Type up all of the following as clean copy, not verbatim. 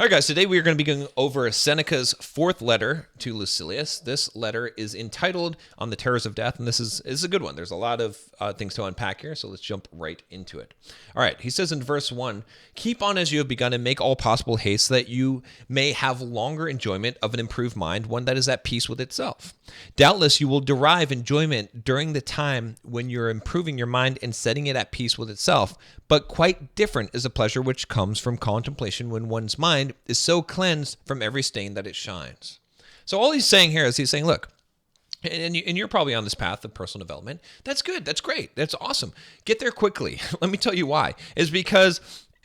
All right, guys, today we are going to be going over Seneca's fourth letter to Lucilius. This letter is entitled On the Terrors of Death, and this is a good one. There's a lot of things to unpack here, so let's jump right into it. All right, he says in verse 1, "Keep on as you have begun and make all possible haste so that you may have longer enjoyment of an improved mind, one that is at peace with itself. Doubtless you will derive enjoyment during the time when you're improving your mind and setting it at peace with itself, but quite different is a pleasure which comes from contemplation when one's mind is so cleansed from every stain that it shines." So all he's saying here is he's saying, look, and you're probably on this path of personal development. That's good. That's great. That's awesome. Get there quickly. Let me tell you why. Is because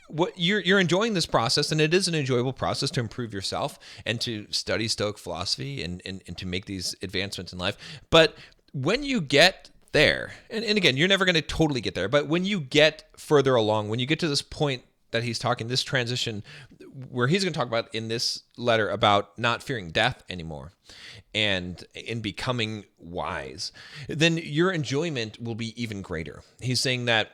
what you're enjoying this process, and it is an enjoyable process to improve yourself and to study Stoic philosophy and to make these advancements in life. But when you get there, and again, you're never going to totally get there, but when you get further along, when you get to this point that he's talking, this transition where he's going to talk about in this letter about not fearing death anymore and in becoming wise, then your enjoyment will be even greater. He's saying that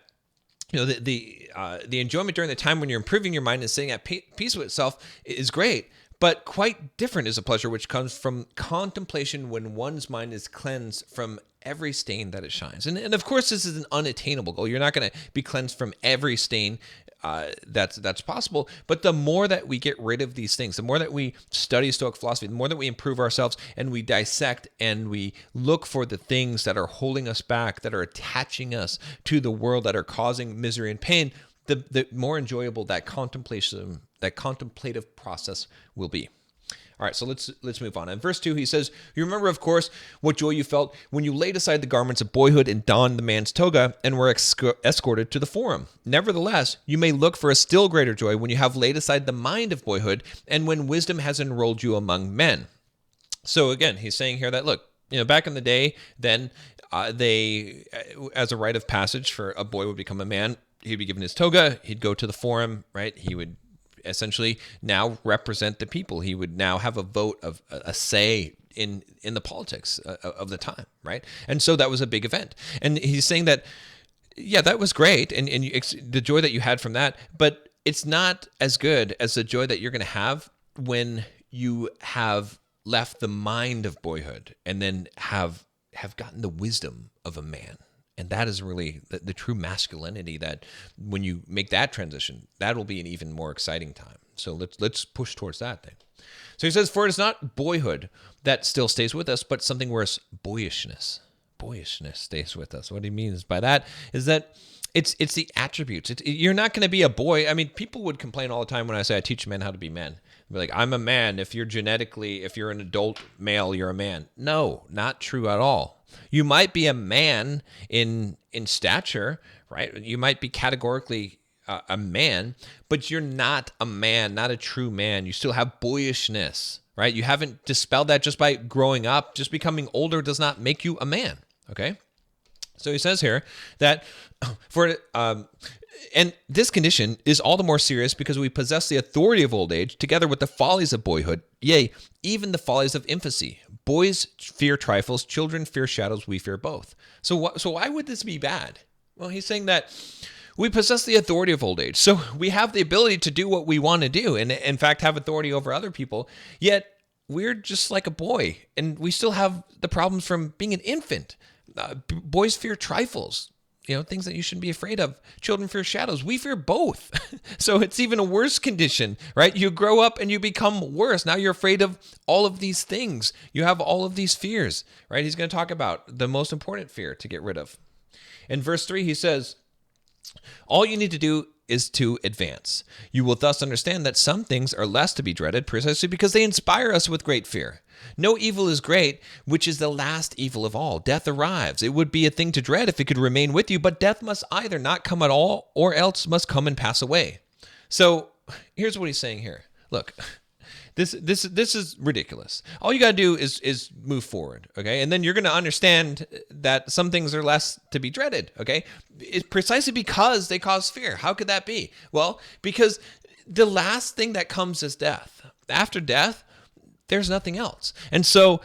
the enjoyment during the time when you're improving your mind and staying at peace with itself is great, but quite different is a pleasure which comes from contemplation when one's mind is cleansed from every stain that it shines. And of course, this is an unattainable goal. You're not going to be cleansed from every stain that's possible. But the more that we get rid of these things, the more that we study Stoic philosophy, the more that we improve ourselves and we dissect and we look for the things that are holding us back, that are attaching us to the world, that are causing misery and pain, the more enjoyable that contemplative process will be. All right, so let's move on. In verse 2, he says, "You remember, of course, what joy you felt when you laid aside the garments of boyhood and donned the man's toga and were escorted to the forum. Nevertheless, you may look for a still greater joy when you have laid aside the mind of boyhood and when wisdom has enrolled you among men." So again, he's saying here that, look, back in the day, then they, as a rite of passage for a boy would become a man, he'd be given his toga, he'd go to the forum, right? He would essentially now represent the people. He would now have a vote of a say in the politics of the time, right? And so that was a big event. And he's saying that, yeah, that was great, and the joy that you had from that, but it's not as good as the joy that you're going to have when you have left the mind of boyhood and then have gotten the wisdom of a man. And that is really the true masculinity, that when you make that transition, that will be an even more exciting time. So let's push towards that thing. So he says, "For it is not boyhood that still stays with us, but something worse, boyishness. Boyishness stays with us." What he means by that is that it's the attributes. You're not going to be a boy. I mean, people would complain all the time when I say I teach men how to be men. They're like, I'm a man. If you're an adult male, you're a man. No, not true at all. You might be a man in stature, right? You might be categorically a man, but you're not a man, not a true man. You still have boyishness, right? You haven't dispelled that just by growing up. Just becoming older does not make you a man, okay? So he says here that and this condition is all the more serious because we possess the authority of old age together with the follies of boyhood, yea, even the follies of infancy. Boys fear trifles, children fear shadows, we fear both. So why would this be bad? Well, he's saying that we possess the authority of old age. So we have the ability to do what we want to do and, in fact, have authority over other people, yet we're just like a boy, and we still have the problems from being an infant. Boys fear trifles, things that you shouldn't be afraid of. Children fear shadows. We fear both. So it's even a worse condition, right? You grow up and you become worse. Now you're afraid of all of these things. You have all of these fears, right? He's going to talk about the most important fear to get rid of. In verse 3, he says, "All you need to do is to advance. You will thus understand that some things are less to be dreaded precisely because they inspire us with great fear. No evil is great, which is the last evil of all. Death arrives. It would be a thing to dread if it could remain with you, but death must either not come at all or else must come and pass away." So here's what he's saying here. Look, this is ridiculous. All you got to do is move forward, okay? And then you're going to understand that some things are less to be dreaded, okay? It's precisely because they cause fear. How could that be? Well, because the last thing that comes is death. After death, there's nothing else. And so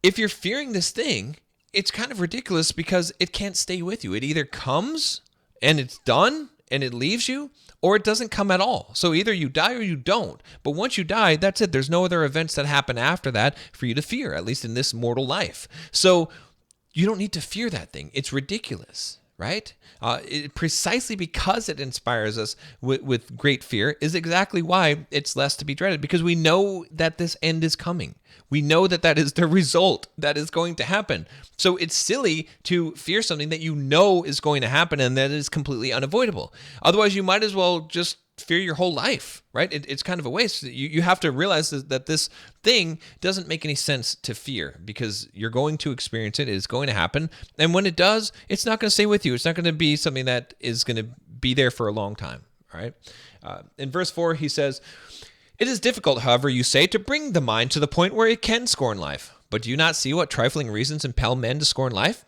if you're fearing this thing, it's kind of ridiculous because it can't stay with you. It either comes and it's done and it leaves you, or it doesn't come at all. So either you die or you don't. But once you die, that's it. There's no other events that happen after that for you to fear, at least in this mortal life. So you don't need to fear that thing. It's ridiculous, right? Precisely because it inspires us with great fear is exactly why it's less to be dreaded, because we know that this end is coming. We know that that is the result that is going to happen. So it's silly to fear something that you know is going to happen and that is completely unavoidable. Otherwise, you might as well just fear your whole life, right? It's kind of a waste. You have to realize that this thing doesn't make any sense to fear, because you're going to experience it. It is going to happen. And when it does, it's not going to stay with you. It's not going to be something that is going to be there for a long time, all right? In verse 4, he says, "It is difficult, however, you say, to bring the mind to the point where it can scorn life. But do you not see what trifling reasons impel men to scorn life?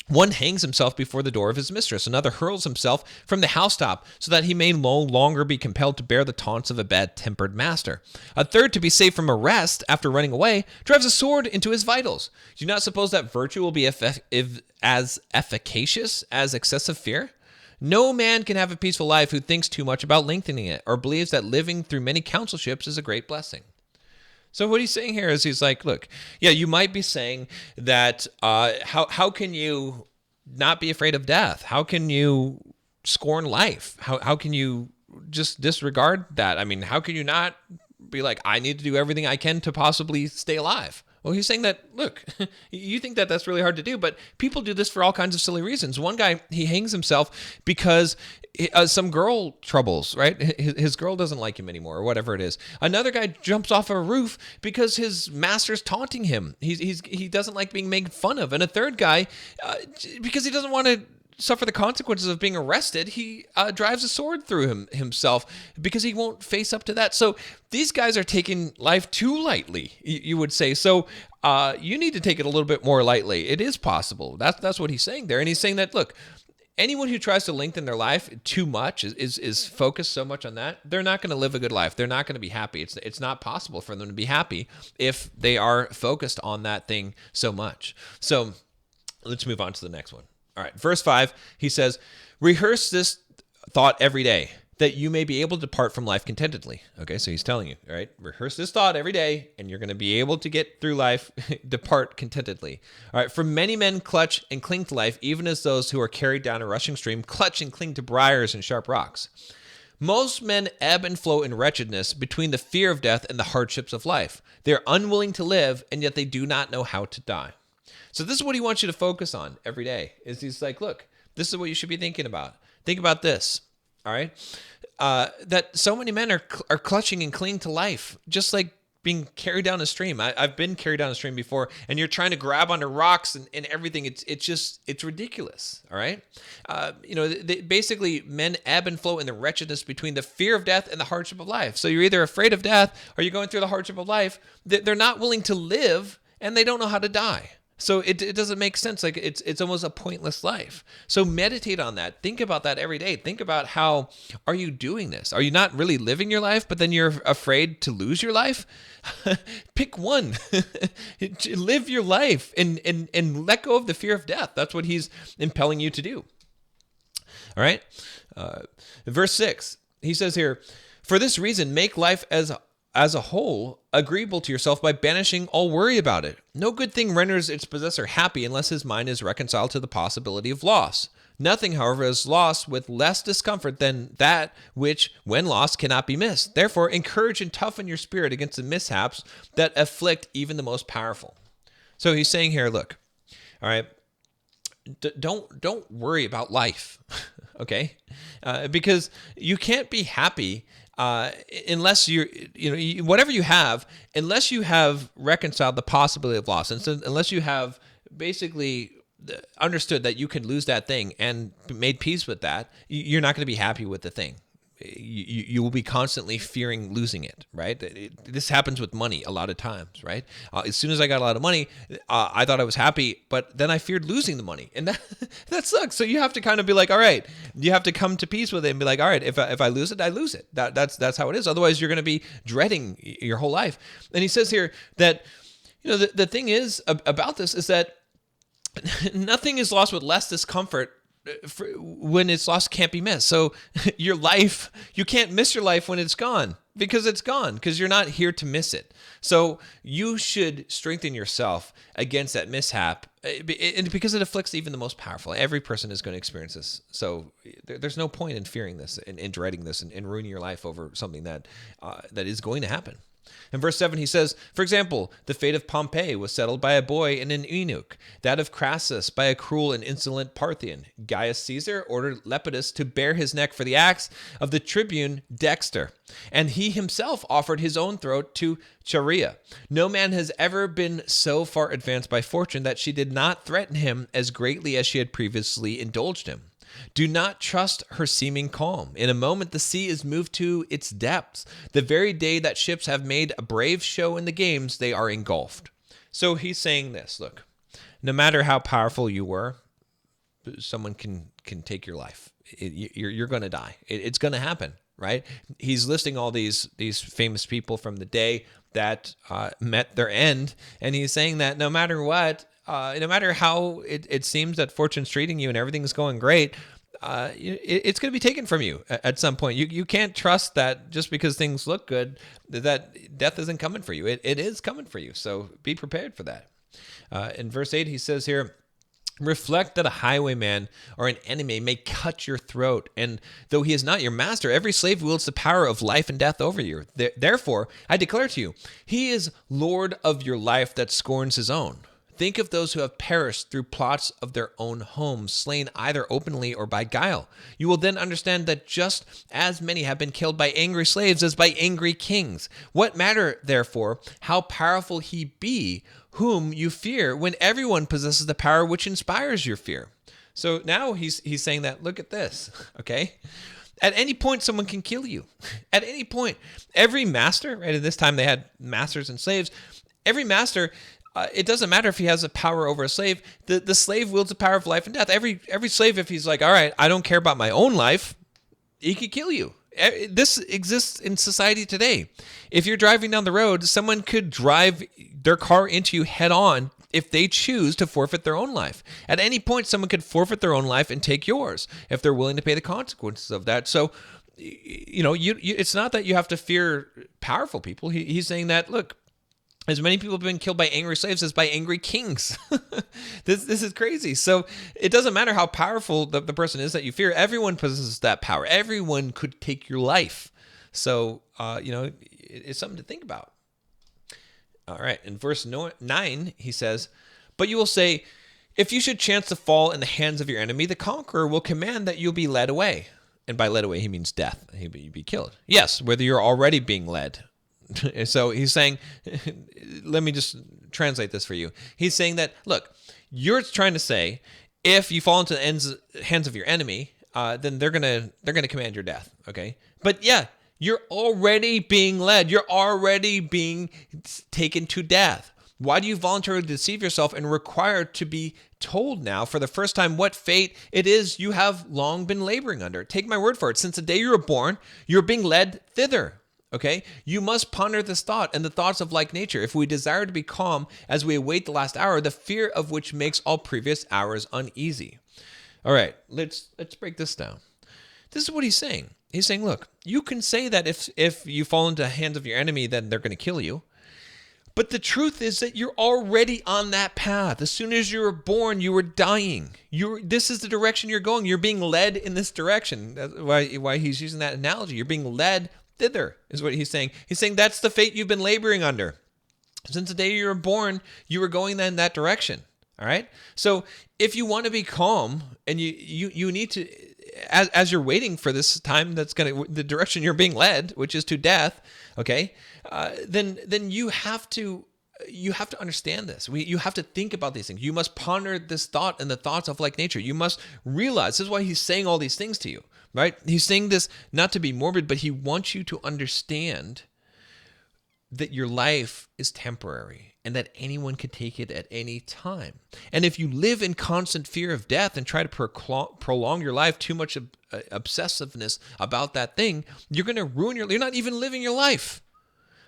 One hangs himself before the door of his mistress. Another hurls himself from the housetop so that he may no longer be compelled to bear the taunts of a bad-tempered master. A third, to be saved from arrest after running away, drives a sword into his vitals. Do you not suppose that virtue will be as efficacious as excessive fear? No man can have a peaceful life who thinks too much about lengthening it, or believes that living through many councilships is a great blessing." So what he's saying here is he's like, look, yeah, you might be saying that how can you not be afraid of death? How can you scorn life? How can you just disregard that? I mean, how can you not be like, I need to do everything I can to possibly stay alive? Well, he's saying that, look, you think that that's really hard to do, but people do this for all kinds of silly reasons. One guy, he hangs himself because some girl troubles, right? His girl doesn't like him anymore, or whatever it is. Another guy jumps off a roof because his master's taunting him. He doesn't like being made fun of. And a third guy, because he doesn't want to suffer the consequences of being arrested, he drives a sword through himself because he won't face up to that. So these guys are taking life too lightly, you would say. So you need to take it a little bit more lightly. It is possible. That's what he's saying there. And he's saying that, look, anyone who tries to lengthen their life too much, is focused so much on that, they're not going to live a good life. They're not going to be happy. It's not possible for them to be happy if they are focused on that thing so much. So let's move on to the next one. All right, verse 5, he says, "Rehearse this thought every day, that you may be able to depart from life contentedly." Okay, so he's telling you, all right, rehearse this thought every day, and you're going to be able to get through life, depart contentedly. All right, for many men clutch and cling to life, even as those who are carried down a rushing stream clutch and cling to briars and sharp rocks. Most men ebb and flow in wretchedness between the fear of death and the hardships of life. They are unwilling to live, and yet they do not know how to die. So this is what he wants you to focus on every day. Is he's like, look, this is what you should be thinking about. Think about this, all right? That so many men are clutching and clinging to life, just like being carried down a stream. I've been carried down a stream before, and you're trying to grab onto rocks and everything. It's ridiculous, all right? Basically, men ebb and flow in the wretchedness between the fear of death and the hardship of life. So you're either afraid of death or you're going through the hardship of life. They're not willing to live, and they don't know how to die. So it doesn't make sense. Like it's almost a pointless life. So meditate on that. Think about that every day. Think about how are you doing this? Are you not really living your life, but then you're afraid to lose your life? Pick one. Live your life and let go of the fear of death. That's what he's impelling you to do. All right. Verse 6, he says here, "For this reason, make life as a whole agreeable to yourself by banishing all worry about it. No good thing renders its possessor happy unless his mind is reconciled to the possibility of loss. Nothing, however, is lost with less discomfort than that which, when lost, cannot be missed. Therefore, encourage and toughen your spirit against the mishaps that afflict even the most powerful." So he's saying here, look, all right, don't worry about life, okay? Because you can't be happy unless whatever you have, unless you have reconciled the possibility of loss, and so unless you have basically understood that you can lose that thing and made peace with that, you're not going to be happy with the thing. You will be constantly fearing losing it, right? This happens with money a lot of times, right? As soon as I got a lot of money, I thought I was happy, but then I feared losing the money, and that sucks. So you have to kind of be like, all right, you have to come to peace with it and be like, all right, if I lose it, I lose it. That's how it is. Otherwise, you're going to be dreading your whole life. And he says here that the thing is about this is that nothing is lost with less discomfort when it's lost can't be missed. So your life, you can't miss your life when it's gone, because you're not here to miss it. So you should strengthen yourself against that mishap, and because it afflicts even the most powerful. Every person is going to experience this. So there's no point in fearing this and dreading this and ruining your life over something that is going to happen. In verse 7, he says, for example, the fate of Pompey was settled by a boy and an eunuch, that of Crassus by a cruel and insolent Parthian. Gaius Caesar ordered Lepidus to bare his neck for the acts of the tribune Dexter, and he himself offered his own throat to Chaerea. No man has ever been so far advanced by fortune that she did not threaten him as greatly as she had previously indulged him. Do not trust her seeming calm. In a moment, the sea is moved to its depths. The very day that ships have made a brave show in the games, they are engulfed. So he's saying this, look, no matter how powerful you were, someone can take your life. You're going to die. It's going to happen, right? He's listing all these famous people from the day that met their end, and he's saying that no matter what, no matter how it seems that fortune's treating you and everything's going great, it's going to be taken from you at some point. You can't trust that just because things look good, that death isn't coming for you. It is coming for you. So be prepared for that. In verse 8, he says here, reflect that a highwayman or an enemy may cut your throat, and though he is not your master, every slave wields the power of life and death over you. Therefore, I declare to you, he is Lord of your life that scorns his own. Think of those who have perished through plots of their own homes, slain either openly or by guile. You will then understand that just as many have been killed by angry slaves as by angry kings. What matter, therefore, how powerful he be, whom you fear, when everyone possesses the power which inspires your fear? So now he's saying that, look at this, okay? At any point, someone can kill you. At any point. Every master, right, at this time they had masters and slaves, every master, it doesn't matter if he has a power over a slave. The slave wields the power of life and death. Every slave, if he's like, all right, I don't care about my own life, he could kill you. This exists in society today. If you're driving down the road, someone could drive their car into you head on if they choose to forfeit their own life. At any point, someone could forfeit their own life and take yours if they're willing to pay the consequences of that. So, it's not that you have to fear powerful people. He's saying that, look, as many people have been killed by angry slaves as by angry kings. This is crazy. So it doesn't matter how powerful the person is that you fear. Everyone possesses that power. Everyone could take your life. So, it's something to think about. All right. In verse 9, he says, but you will say, if you should chance to fall in the hands of your enemy, the conqueror will command that you'll be led away. And by led away, he means death. You'll be killed. Yes, whether you're already being led. So he's saying, let me just translate this for you. He's saying that, look, you're trying to say, if you fall into the hands of your enemy, then they're gonna command your death. Okay, but yeah, you're already being led. You're already being taken to death. Why do you voluntarily deceive yourself and require to be told now for the first time what fate it is you have long been laboring under? Take my word for it. Since the day you were born, you're being led thither. Okay, you must ponder this thought and the thoughts of like nature. If we desire to be calm as we await the last hour, the fear of which makes all previous hours uneasy. All right, let's break this down. This is what he's saying. He's saying, look, you can say that if you fall into the hands of your enemy, then they're going to kill you. But the truth is that you're already on that path. As soon as you were born, you were dying. This is the direction you're going. You're being led in this direction. That's why he's using that analogy. You're being led thither, is what he's saying. He's saying that's the fate you've been laboring under. Since the day you were born, you were going in that direction. All right? So if you want to be calm and you need to, as you're waiting for this time that's the direction you're being led, which is to death, okay, then you have to understand this. You have to think about these things. You must ponder this thought and the thoughts of like nature. You must realize, this is why he's saying all these things to you, right? He's saying this not to be morbid, but he wants you to understand that your life is temporary and that anyone can take it at any time. And if you live in constant fear of death and try to prolong your life, too much obsessiveness about that thing, you're going to ruin you're not even living your life.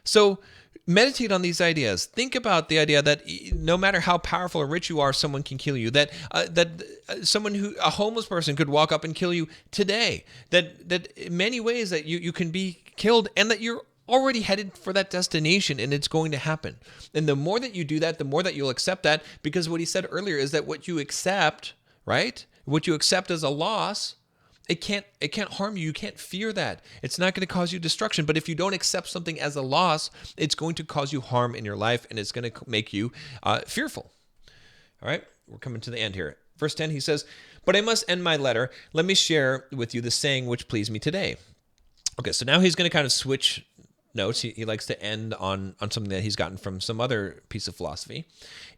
So Meditate on these ideas. Think about the idea that no matter how powerful or rich you are, someone can kill you. A homeless person could walk up and kill you today. That in many ways that you can be killed, and that you're already headed for that destination, and it's going to happen. And the more that you do that, the more that you'll accept that, because what he said earlier is that what you accept, right? What you accept as a loss, it can't harm you. You can't fear that. It's not going to cause you destruction. But if you don't accept something as a loss, it's going to cause you harm in your life, and it's going to make you fearful. All right, we're coming to the end here. Verse 10, he says, "But I must end my letter. Let me share with you the saying which pleased me today." Okay, so now he's going to kind of switch notes. He likes to end on something that he's gotten from some other piece of philosophy.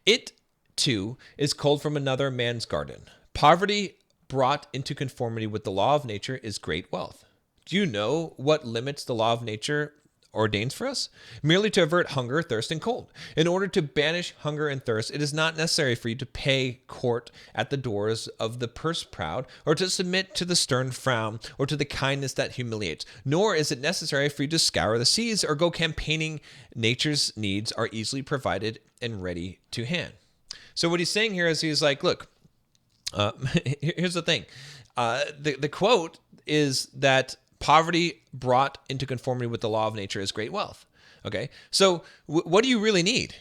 "It, too, is culled from another man's garden. Poverty brought into conformity with the law of nature is great wealth. Do you know what limits the law of nature ordains for us? Merely to avert hunger, thirst, and cold. In order to banish hunger and thirst, it is not necessary for you to pay court at the doors of the purse proud, or to submit to the stern frown, or to the kindness that humiliates. Nor is it necessary for you to scour the seas or go campaigning. Nature's needs are easily provided and ready to hand." So what he's saying here is he's like, look, here's the thing. The quote is that poverty brought into conformity with the law of nature is great wealth. Okay, so what do you really need?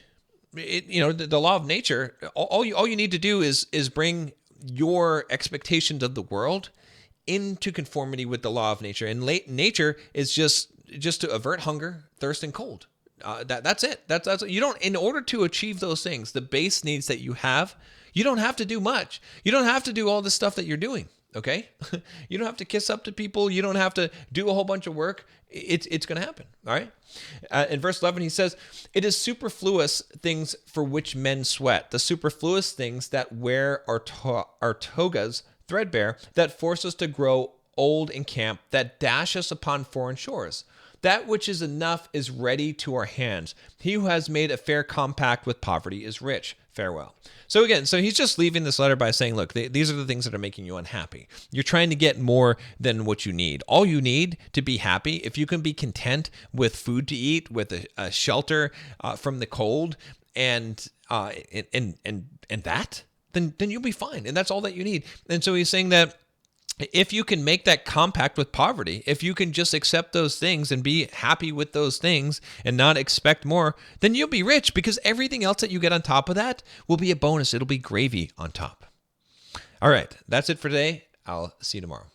The law of nature. All you need to do is bring your expectations of the world into conformity with the law of nature, and nature is just to avert hunger, thirst, and cold. That's it. That's you don't. In order to achieve those things, the base needs that you have. You don't have to do much. You don't have to do all the stuff that you're doing, okay? You don't have to kiss up to people. You don't have to do a whole bunch of work. It's going to happen, all right? In verse 11, he says, "It is superfluous things for which men sweat, the superfluous things that wear our togas threadbare, that force us to grow old in camp, that dash us upon foreign shores. That which is enough is ready to our hands. He who has made a fair compact with poverty is rich. Farewell." So he's just leaving this letter by saying, look, these are the things that are making you unhappy. You're trying to get more than what you need. All you need to be happy, if you can be content with food to eat, with a shelter from the cold, and that, then you'll be fine. And that's all that you need. And so he's saying that if you can make that compact with poverty, if you can just accept those things and be happy with those things and not expect more, then you'll be rich, because everything else that you get on top of that will be a bonus. It'll be gravy on top. All right, that's it for today. I'll see you tomorrow.